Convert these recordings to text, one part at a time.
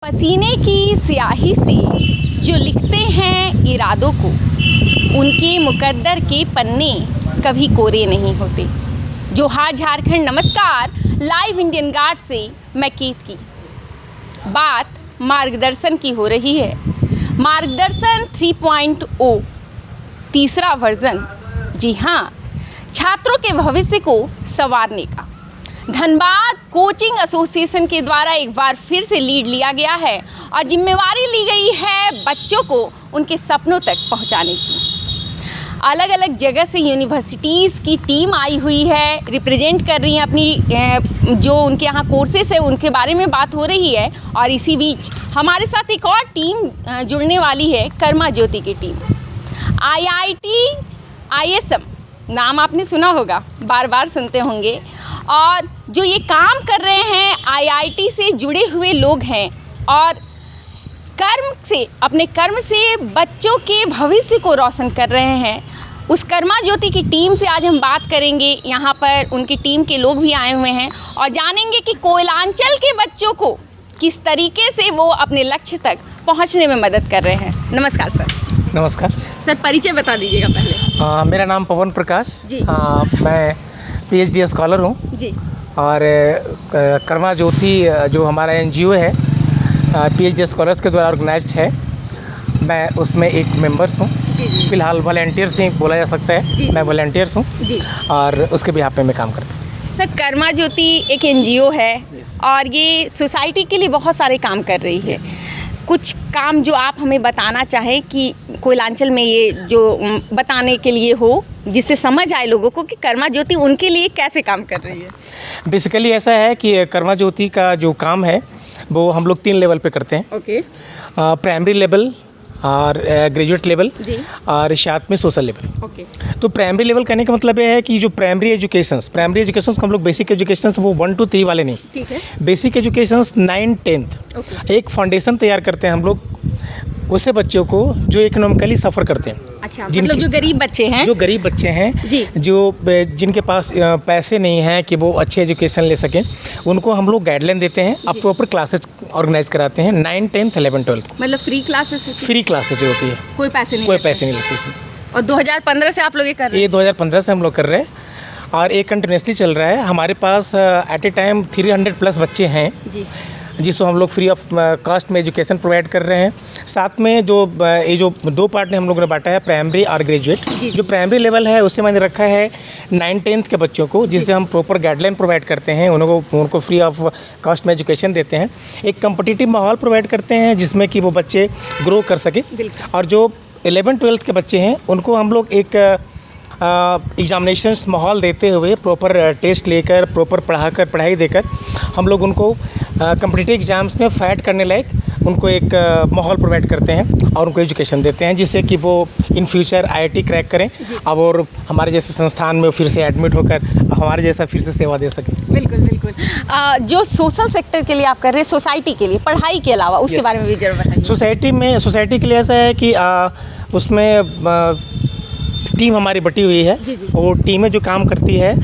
पसीने की स्याही से जो लिखते हैं इरादों को, उनके मुकद्दर के पन्ने कभी कोरे नहीं होते। जोहार झारखंड, नमस्कार। लाइव इंडियन गार्ड से मैं कीत की बात मार्गदर्शन की हो रही है। मार्गदर्शन 3.0 तीसरा वर्जन, जी हाँ, छात्रों के भविष्य को संवारने का धनबाद कोचिंग एसोसिएशन के द्वारा एक बार फिर से लीड लिया गया है और जिम्मेवारी ली गई है बच्चों को उनके सपनों तक पहुंचाने की। अलग अलग जगह से यूनिवर्सिटीज़ की टीम आई हुई है, रिप्रेजेंट कर रही हैं अपनी जो उनके यहाँ कोर्सेस है उनके बारे में बात हो रही है। और इसी बीच हमारे साथ एक और टीम जुड़ने वाली है, कर्मा ज्योति की टीम। IIT ISM नाम आपने सुना होगा, बार बार सुनते होंगे। और जो ये काम कर रहे हैं IIT से जुड़े हुए लोग हैं और अपने कर्म से बच्चों के भविष्य को रोशन कर रहे हैं। उस कर्मा ज्योति की टीम से आज हम बात करेंगे। यहाँ पर उनकी टीम के लोग भी आए हुए हैं और जानेंगे कि कोयलांचल के बच्चों को किस तरीके से वो अपने लक्ष्य तक पहुँचने में मदद कर रहे हैं। नमस्कार सर। नमस्कार सर, परिचय बता दीजिएगा पहले। मेरा नाम पवन प्रकाश जी। मैं PhD स्कॉलर हूँ जी। और कर्मा ज्योति जो हमारा NGO है, PhD स्कॉलर्स के द्वारा ऑर्गेनाइज्ड है। मैं उसमें एक मेंबर्स हूँ। फिलहाल वॉलंटियर्स ही बोला जा सकता है। मैं वॉलंटियर्स हूँ और उसके बिहाफ पे मैं काम करता हूँ। सर, कर्मा ज्योति एक NGO है और ये सोसाइटी के लिए बहुत सारे काम कर रही है। कुछ काम जो आप हमें बताना चाहें कि कोयलांचल में ये जो बताने के लिए हो, जिससे समझ आए लोगों को कि कर्मा ज्योति उनके लिए कैसे काम कर रही है। बेसिकली ऐसा है कि कर्मा ज्योति का जो काम है वो हम लोग 3 लेवल पे करते हैं। ओके। प्राइमरी लेवल और ग्रेजुएट लेवल और साथ में सोशल लेवल। ओके। तो प्राइमरी लेवल कहने का मतलब ये है कि जो प्राइमरी एजुकेशंस को हम लोग बेसिक एजुकेशंस वो 1 to 3 वाले नहीं, ठीक है, बेसिक एजुकेशंस 9, 10 एक फाउंडेशन तैयार करते हैं हम लोग उसे बच्चों को जो इकोनॉमिकली सफ़र करते हैं। अच्छा, मतलब जो गरीब बच्चे हैं जी, जो जिनके पास पैसे नहीं हैं कि वो अच्छे एजुकेशन ले सकें, उनको हम लोग गाइडलाइन देते हैं। अब प्रॉपर क्लासेस ऑर्गेनाइज कराते हैं 9, 10, 11, 12। मतलब फ्री क्लासेस जो होती है, कोई पैसे नहीं लगते इसमें। और 2015 से आप लोग ये कर रहे हैं? ये 2015 से हम लोग कर रहे हैं और ये कंटिन्यूसली चल रहा है। हमारे पास एट ए टाइम 300+ बच्चे हैं जी, जिसको हम लोग फ्री ऑफ कॉस्ट में एजुकेशन प्रोवाइड कर रहे हैं। साथ में जो ये जो 2 पार्ट में हम लोगों ने बांटा है, प्राइमरी और ग्रेजुएट। जो प्राइमरी लेवल है उससे मैंने रखा है 9, 10 के बच्चों को, जिससे हम प्रॉपर गाइडलाइन प्रोवाइड करते हैं, उनको फ्री ऑफ कॉस्ट में एजुकेशन देते हैं। एक कम्पिटिटिव माहौल प्रोवाइड करते हैं जिसमें कि वो बच्चे ग्रो कर सके। और जो 11, 12 के बच्चे हैं उनको हम लोग एक एग्जामिनेशंस माहौल देते हुए, प्रॉपर टेस्ट लेकर, प्रॉपर पढ़ाई देकर हम लोग उनको कम्पिटिटिव एग्ज़ाम्स में फाइट करने लायक उनको एक माहौल प्रोवाइड करते हैं और उनको एजुकेशन देते हैं, जिससे कि वो इन फ्यूचर IIT क्रैक करें अब और हमारे जैसे संस्थान में फिर से एडमिट होकर हमारे जैसा फिर से सेवा दे सकें। बिल्कुल बिल्कुल। जो सोशल सेक्टर के लिए आप कर रहे हैं, सोसाइटी के लिए, पढ़ाई के अलावा उसके बारे में भी जरूर बताइए। सोसाइटी के लिए ऐसा है कि उसमें टीम हमारी बटी हुई है। वो टीमें जो काम करती है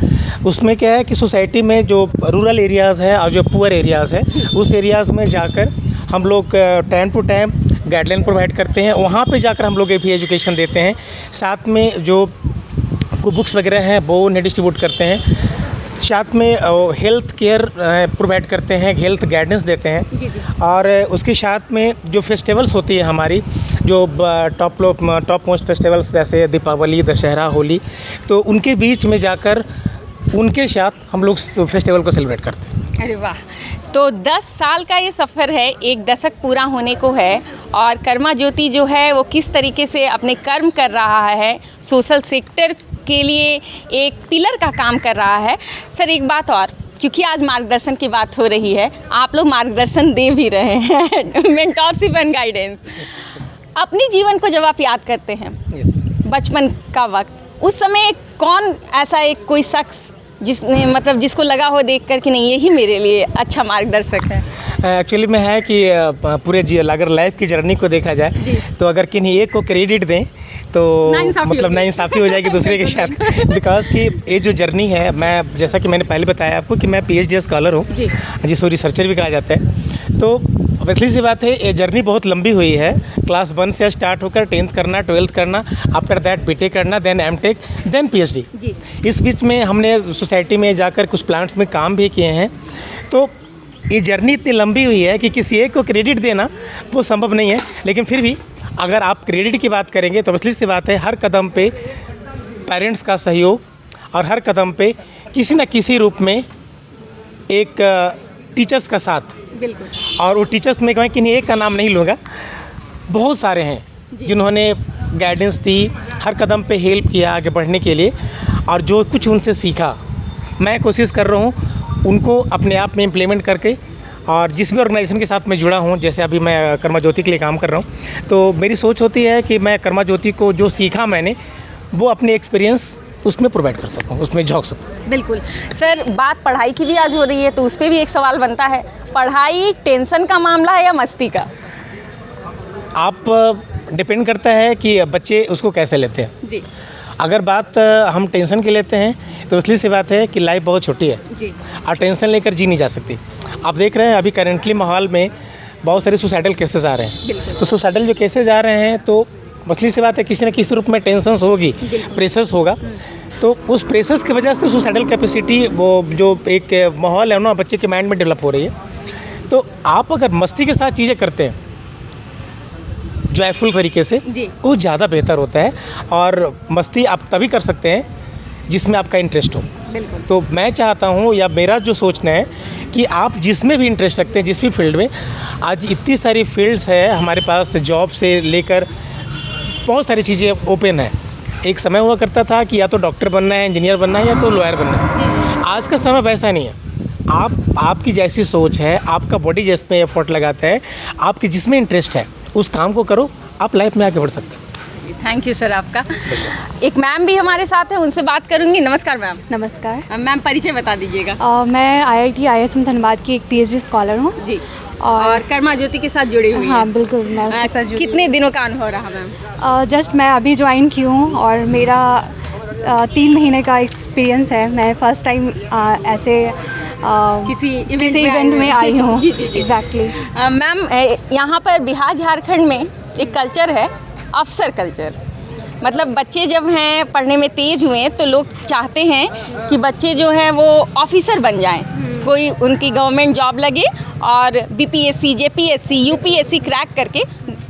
उसमें क्या है कि सोसाइटी में जो रूरल एरियाज़ है और जो पुअर एरियाज़ है उस एरियाज़ में जाकर हम लोग time to time guideline provide करते हैं। वहाँ पे जाकर हम लोग भी एजुकेशन देते हैं। साथ में जो बुक्स वगैरह हैं वो उन्हें डिस्ट्रीब्यूट करते हैं। साथ में हेल्थ केयर प्रोवाइड करते हैं, हेल्थ गाइडेंस देते हैं। और उसके साथ में जो फेस्टिवल्स होती है हमारी, जो टॉप मोस्ट फेस्टिवल्स जैसे दीपावली, दशहरा, होली, तो उनके बीच में जाकर उनके साथ हम लोग फेस्टिवल को सेलिब्रेट करते हैं। अरे वाह! तो 10 साल का ये सफ़र है, 1 दशक पूरा होने को है और कर्मा ज्योति जो है वो किस तरीके से अपने कर्म कर रहा है, सोशल सेक्टर के लिए एक पिलर का काम कर रहा है। सर, एक बात और, क्योंकि आज मार्गदर्शन की बात हो रही है, आप लोग मार्गदर्शन दे भी रहे हैं मेंटोरशिप एंड गाइडेंस। अपने जीवन को जब आप याद करते हैं, बचपन का वक्त, उस समय कौन ऐसा एक कोई शख्स जिसको लगा हो देख कर कि नहीं, यही मेरे लिए अच्छा मार्गदर्शक है? एक्चुअली में है कि पूरे अगर लाइफ की जर्नी को देखा जाए तो अगर किन्हीं एक को क्रेडिट दें तो मतलब नाइंसाफ़ी हो जाएगी दूसरे के साथ। बिकॉज कि ये जो जर्नी है, मैं जैसा कि मैंने पहले बताया आपको कि मैं PhD स्कॉलर हूँ, जिसको रिसर्चर भी कहा जाता है। तो वैसे सी बात है, ये जर्नी बहुत लंबी हुई है। क्लास 1 से स्टार्ट होकर 10th करना, 12th करना, आफ्टर दैट BTech करना, देन MTech, देन PhD। इस बीच में हमने सोसाइटी में जाकर कुछ प्लांट्स में काम भी किए हैं। तो ये जर्नी इतनी लंबी हुई है कि किसी एक को क्रेडिट देना वो संभव नहीं है। लेकिन फिर भी अगर आप क्रेडिट की बात करेंगे तो असली सी बात है, हर कदम पे पेरेंट्स का सहयोग और हर कदम पे किसी न किसी रूप में एक टीचर्स का साथ। बिल्कुल। और वो टीचर्स में कहें कि नहीं, एक का नाम नहीं लूँगा, बहुत सारे हैं जिन्होंने गाइडेंस दी, हर कदम पे हेल्प किया आगे बढ़ने के लिए। और जो कुछ उनसे सीखा, मैं कोशिश कर रहा हूँ उनको अपने आप में इम्प्लीमेंट करके। और जिस भी ऑर्गेनाइजेशन के साथ मैं जुड़ा हूँ, जैसे अभी मैं कर्मा ज्योति के लिए काम कर रहा हूँ, तो मेरी सोच होती है कि मैं कर्मा ज्योति को जो सीखा मैंने, वो अपने एक्सपीरियंस उसमें प्रोवाइड कर सकूँ, उसमें झोंक सकूँ। बिल्कुल सर, बात पढ़ाई की भी आज हो रही है तो उस पर भी एक सवाल बनता है, पढ़ाई टेंशन का मामला है या मस्ती का? आप डिपेंड करता है कि बच्चे उसको कैसे लेते हैं। जी। अगर बात हम टेंशन की लेते हैं तो असली सी बात है कि लाइफ बहुत छोटी है जी। और टेंशन लेकर जी नहीं जा सकती। आप देख रहे हैं अभी करेंटली माहौल में बहुत सारे सुसाइडल केसेस आ रहे हैं। तो सुसाइडल जो केसेस आ रहे हैं तो असली सी बात है, किसी न किसी रूप में टेंशन होगी, प्रेशर्स होगा। तो उस प्रेशर्स की वजह से सुसाइडल कैपेसिटी, वो जो एक माहौल है ना बच्चे के माइंड में डेवलप हो रही है। तो आप अगर मस्ती के साथ चीज़ें करते हैं जॉयफुल तरीके से, वो ज़्यादा बेहतर होता है। और मस्ती आप तभी कर सकते हैं जिसमें आपका इंटरेस्ट हो। बिल्कुल। तो मैं चाहता हूँ, या मेरा जो सोचना है कि आप जिसमें भी इंटरेस्ट रखते हैं, जिस भी फील्ड में, आज इतनी सारी फील्ड्स है हमारे पास, जॉब से लेकर बहुत सारी चीज़ें ओपन है। एक समय हुआ करता था कि या तो डॉक्टर बनना है, इंजीनियर बनना है, या तो लॉयर बनना है। आज का समय वैसा नहीं है। आपकी जैसी सोच है, आपका बॉडी जिसमें एफर्ट लगाता है, आपकी जिसमें इंटरेस्ट है, उस काम को करो, आप लाइफ में आगे बढ़ सकते हैं। थैंक यू सर आपका। एक मैम भी हमारे साथ हैं, उनसे बात करूंगी। नमस्कार मैम। नमस्कार मैम, परिचय बता दीजिएगा। मैं IIT ISM धनबाद की एक PhD स्कॉलर हूँ जी, और कर्मा ज्योति के साथ जुड़ी हुई हाँ हैं। बिल्कुल, मैं उसके साथ जुड़ी। कितने दिनों का अनुभव रहा मैम? जस्ट मैं अभी ज्वाइन की हूँ और मेरा 3 महीने का एक्सपीरियंस है। मैं फ़र्स्ट टाइम ऐसे किसी इवेंट में आई हूँ। जी जी जी। एग्जैक्टली। मैम, यहाँ पर बिहार झारखंड में एक कल्चर है, अफसर कल्चर। मतलब बच्चे जब हैं पढ़ने में तेज़ हुए तो लोग चाहते हैं कि बच्चे जो हैं वो ऑफिसर बन जाएं, कोई उनकी गवर्नमेंट जॉब लगे और BPSC, JPSC, UPSC क्रैक करके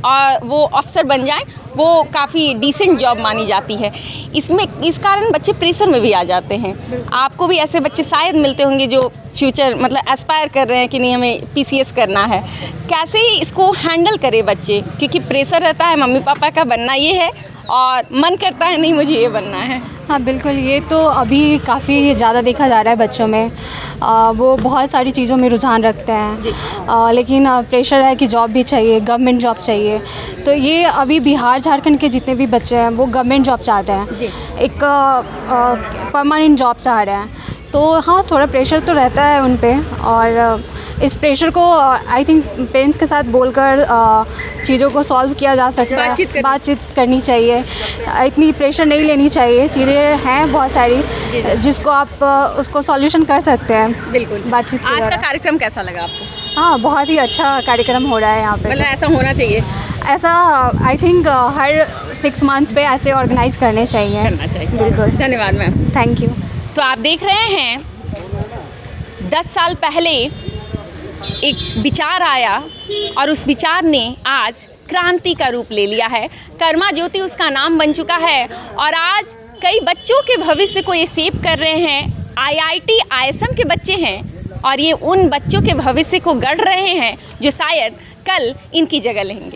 और वो अफसर बन जाएं। वो काफ़ी डिसेंट जॉब मानी जाती है। इस कारण बच्चे प्रेशर में भी आ जाते हैं। आपको भी ऐसे बच्चे शायद मिलते होंगे जो फ्यूचर मतलब एस्पायर कर रहे हैं कि नहीं हमें PCS करना है। कैसे इसको हैंडल करें बच्चे, क्योंकि प्रेशर रहता है, मम्मी पापा का बनना ये है और मन करता है नहीं मुझे ये बनना है। हाँ बिल्कुल, ये तो अभी काफ़ी ज़्यादा देखा जा रहा है बच्चों में। वो बहुत सारी चीज़ों में रुझान रखते हैं, लेकिन प्रेशर है कि जॉब भी चाहिए, गवर्नमेंट जॉब चाहिए। तो ये अभी बिहार झारखंड के जितने भी बच्चे हैं वो गवर्नमेंट जॉब चाहते हैं, एक परमानेंट जॉब चाह रहे हैं। तो हाँ, थोड़ा प्रेशर तो रहता है उन पे, और इस प्रेशर को आई थिंक पेरेंट्स के साथ बोलकर चीज़ों को सॉल्व किया जा सकता है। बातचीत करनी चाहिए, इतनी प्रेशर नहीं लेनी चाहिए। चीज़ें हैं बहुत सारी जिसको आप उसको सॉल्यूशन कर सकते हैं। बिल्कुल, बातचीत। आज का कार्यक्रम कैसा लगा आपको? हाँ, बहुत ही अच्छा कार्यक्रम हो रहा है यहाँ पे। मतलब ऐसा होना चाहिए, ऐसा आई थिंक हर 6 मंथ्स पे ऐसे ऑर्गेनाइज करने चाहिए। बिल्कुल। धन्यवाद मैम। Thank you. तो आप देख रहे हैं 10 साल पहले एक विचार आया और उस विचार ने आज क्रांति का रूप ले लिया है। कर्मा ज्योति उसका नाम बन चुका है और आज कई बच्चों के भविष्य को ये सेव कर रहे हैं। IIT ISM के बच्चे हैं और ये उन बच्चों के भविष्य को गढ़ रहे हैं जो शायद कल इनकी जगह लेंगे।